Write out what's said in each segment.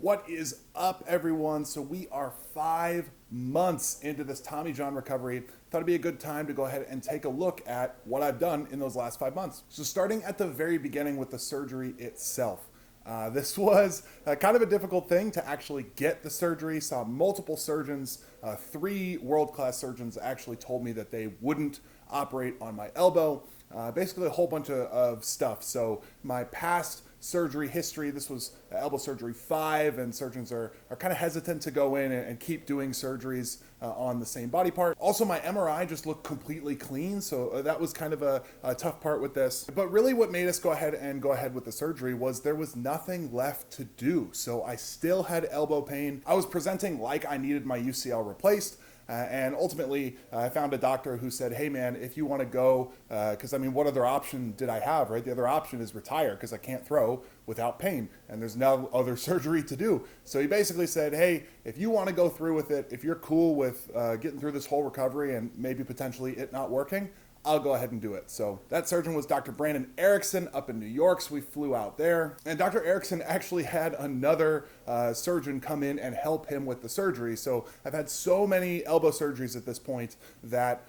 What is up, everyone? So we are 5 months into this Tommy John recovery. Thought it'd be a good time to go ahead and take a look at what I've done in those last 5 months. So starting at the very beginning with the surgery itself. This was kind of a difficult thing to actually get the surgery. Saw multiple surgeons. 3 world-class surgeons actually told me that they wouldn't operate on my elbow. Basically a whole bunch of stuff. So my past surgery history, this was elbow surgery 5, and surgeons are kind of hesitant to go in and keep doing surgeries on the same body part. Also, my MRI just looked completely clean, so that was kind of a tough part with this. But really what made us go ahead with the surgery was there was nothing left to do. So I still had elbow pain. I was presenting like I needed my UCL replaced. And ultimately, I found a doctor who said, hey man, if you want to go, because I mean, what other option did I have, right? The other option is retire because I can't throw without pain and there's no other surgery to do. So he basically said, hey, if you want to go through with it, if you're cool with getting through this whole recovery and maybe potentially it not working, I'll go ahead and do it. So that surgeon was Dr. Brandon Erickson up in New York. So we flew out there, and Dr. Erickson actually had another surgeon come in and help him with the surgery. So I've had so many elbow surgeries at this point that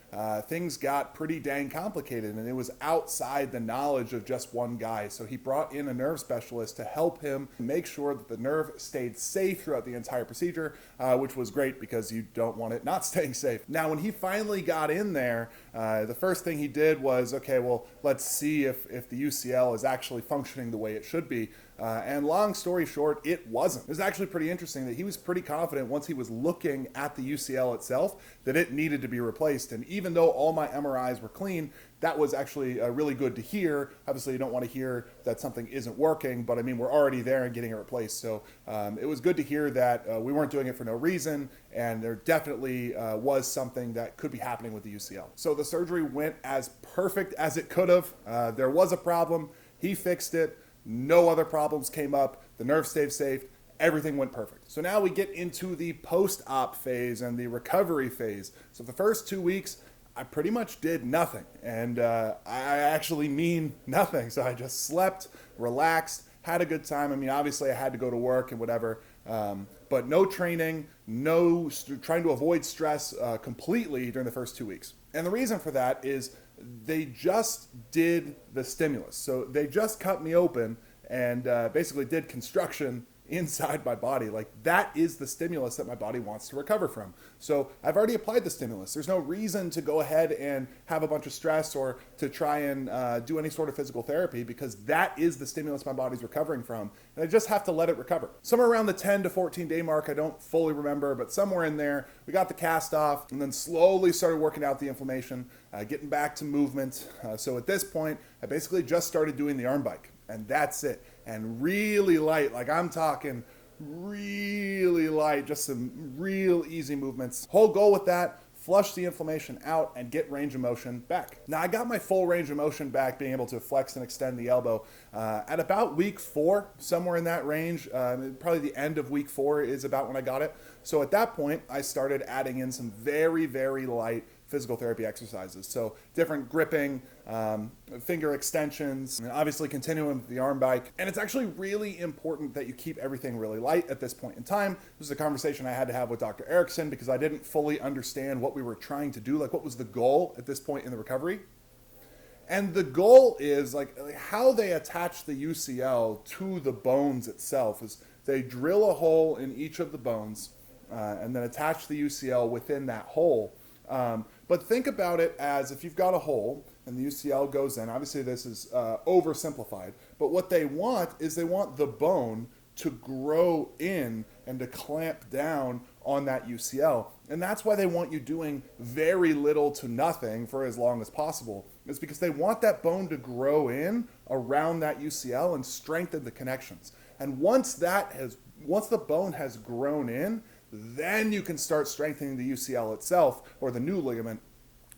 things got pretty dang complicated, and it was outside the knowledge of just one guy. So he brought in a nerve specialist to help him make sure that the nerve stayed safe throughout the entire procedure, which was great because you don't want it not staying safe. Now, when he finally got in there, the first thing he did was, okay, well, let's see if the UCL is actually functioning the way it should be. And long story short, it wasn't. It was actually pretty interesting that he was pretty confident once he was looking at the UCL itself that it needed to be replaced. And even though all my MRIs were clean, that was actually really good to hear. Obviously, you don't want to hear that something isn't working, but I mean, we're already there and getting it replaced. So it was good to hear that we weren't doing it for no reason, and there definitely was something that could be happening with the UCL. So the surgery went as perfect as it could have. There was a problem. He fixed it. No other problems came up. The nerve stayed safe. Everything went perfect. So now we get into the post-op phase and the recovery phase. So the first 2 weeks, I pretty much did nothing. And I actually mean nothing. So I just slept, relaxed, had a good time. I mean, obviously I had to go to work and whatever, but no training, trying to avoid stress completely during the first 2 weeks. And the reason for that is they just did the stimulus. So they just cut me open and basically did construction inside my body. Like, that is the stimulus that my body wants to recover from. So I've already applied the stimulus. There's no reason to go ahead and have a bunch of stress or to try and do any sort of physical therapy, because that is the stimulus my body's recovering from. And I just have to let it recover. Somewhere around the 10 to 14 day mark, I don't fully remember, but somewhere in there, we got the cast off and then slowly started working out the inflammation, getting back to movement. So at this point, I basically just started doing the arm bike, and that's it. And really light, like I'm talking really light, just some real easy movements. Whole goal with that, flush the inflammation out and get range of motion back. Now I got my full range of motion back, being able to flex and extend the elbow at about week 4, somewhere in that range. Probably the end of week 4 is about when I got it. So at that point, I started adding in some very, very light physical therapy exercises. So different gripping, finger extensions, and obviously continuing with the arm bike. And it's actually really important that you keep everything really light at this point in time. This is a conversation I had to have with Dr. Erickson because I didn't fully understand what we were trying to do. Like, what was the goal at this point in the recovery? And the goal is like how they attach the UCL to the bones itself is they drill a hole in each of the bones and then attach the UCL within that hole. But think about it as if you've got a hole and the UCL goes in. Obviously, this is oversimplified. But what they want is they want the bone to grow in and to clamp down on that UCL. And that's why they want you doing very little to nothing for as long as possible. It's because they want that bone to grow in around that UCL and strengthen the connections. And once the bone has grown in, then you can start strengthening the UCL itself, or the new ligament,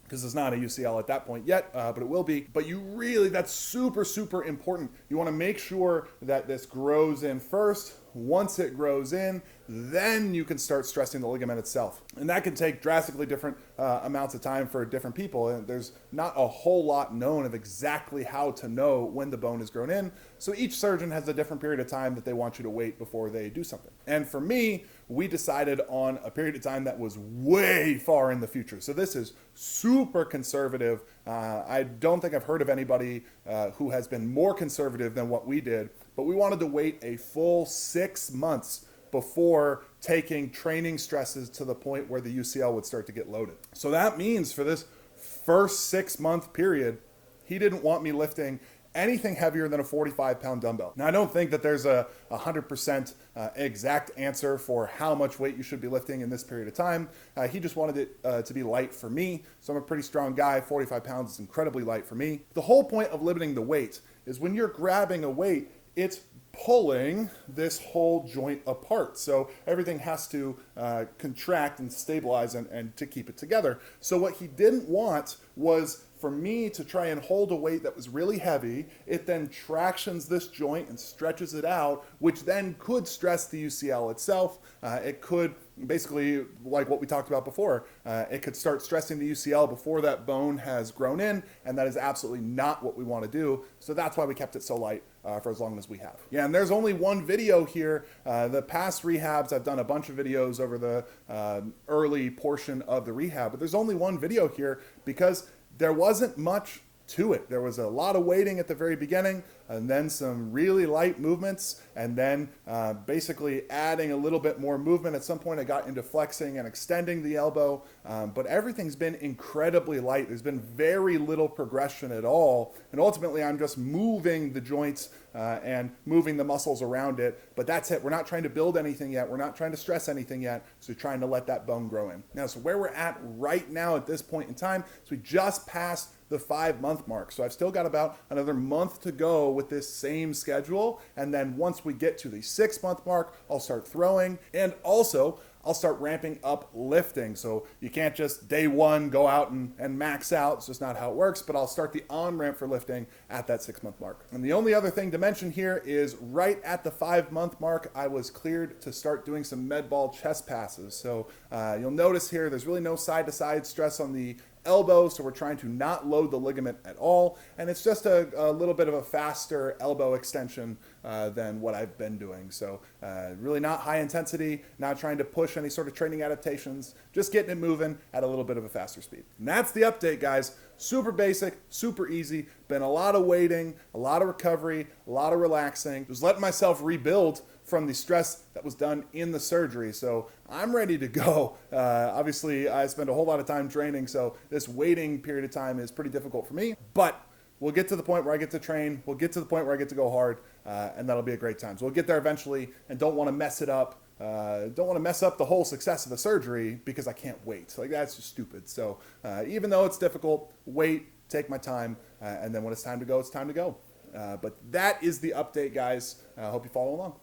because it's not a UCL at that point yet, but it will be. But that's super, super important. You want to make sure that this grows in first, Once it grows in, then you can start stressing the ligament itself. And that can take drastically different amounts of time for different people. And there's not a whole lot known of exactly how to know when the bone is grown in. So each surgeon has a different period of time that they want you to wait before they do something. And for me, we decided on a period of time that was way far in the future. So this is super conservative. I don't think I've heard of anybody who has been more conservative than what we did, but we wanted to wait a full 6 months before taking training stresses to the point where the UCL would start to get loaded. So that means for this first 6 month period, he didn't want me lifting anything heavier than a 45-pound dumbbell. Now, I don't think that there's a 100% exact answer for how much weight you should be lifting in this period of time. He just wanted it to be light for me. So I'm a pretty strong guy. 45 pounds is incredibly light for me. The whole point of limiting the weight is when you're grabbing a weight, it's pulling this whole joint apart. So everything has to contract and stabilize and to keep it together. So what he didn't want was for me to try and hold a weight that was really heavy. It then tractions this joint and stretches it out, which then could stress the UCL itself. It could basically, like what we talked about before, it could start stressing the UCL before that bone has grown in, and that is absolutely not what we want to do. So that's why we kept it so light for as long as we have. Yeah, and there's only one video here. The past rehabs, I've done a bunch of videos over the early portion of the rehab, but there's only one video here because there wasn't much to it. There was a lot of waiting at the very beginning, and then some really light movements, and then basically adding a little bit more movement. At some point I got into flexing and extending the elbow, but everything's been incredibly light. There's been very little progression at all, and ultimately I'm just moving the joints and moving the muscles around it, but that's it. We're not trying to build anything yet. We're not trying to stress anything yet, so we're trying to let that bone grow in. Now, so where we're at right now at this point in time, so we just passed the 5 month mark. So I've still got about another month to go with this same schedule. And then once we get to the 6 month mark, I'll start throwing, and also I'll start ramping up lifting. So you can't just day one go out and max out. It's just not how it works, but I'll start the on ramp for lifting at that 6 month mark. And the only other thing to mention here is right at the 5 month mark, I was cleared to start doing some med ball chest passes. So you'll notice here, there's really no side to side stress on the elbow, so we're trying to not load the ligament at all, and it's just a little bit of a faster elbow extension than what I've been doing. So really not high intensity, not trying to push any sort of training adaptations, just getting it moving at a little bit of a faster speed. And that's the update, guys. Super basic, super easy. Been a lot of waiting, a lot of recovery, a lot of relaxing. Just letting myself rebuild from the stress that was done in the surgery. So I'm ready to go. Obviously, I spend a whole lot of time training, so this waiting period of time is pretty difficult for me, but we'll get to the point where I get to train. We'll get to the point where I get to go hard, and that'll be a great time. So we'll get there eventually, and don't want to mess it up. Don't want to mess up the whole success of the surgery because I can't wait. Like, that's just stupid. So even though it's difficult, wait, take my time, and then when it's time to go, it's time to go. But that is the update, guys. I hope you follow along.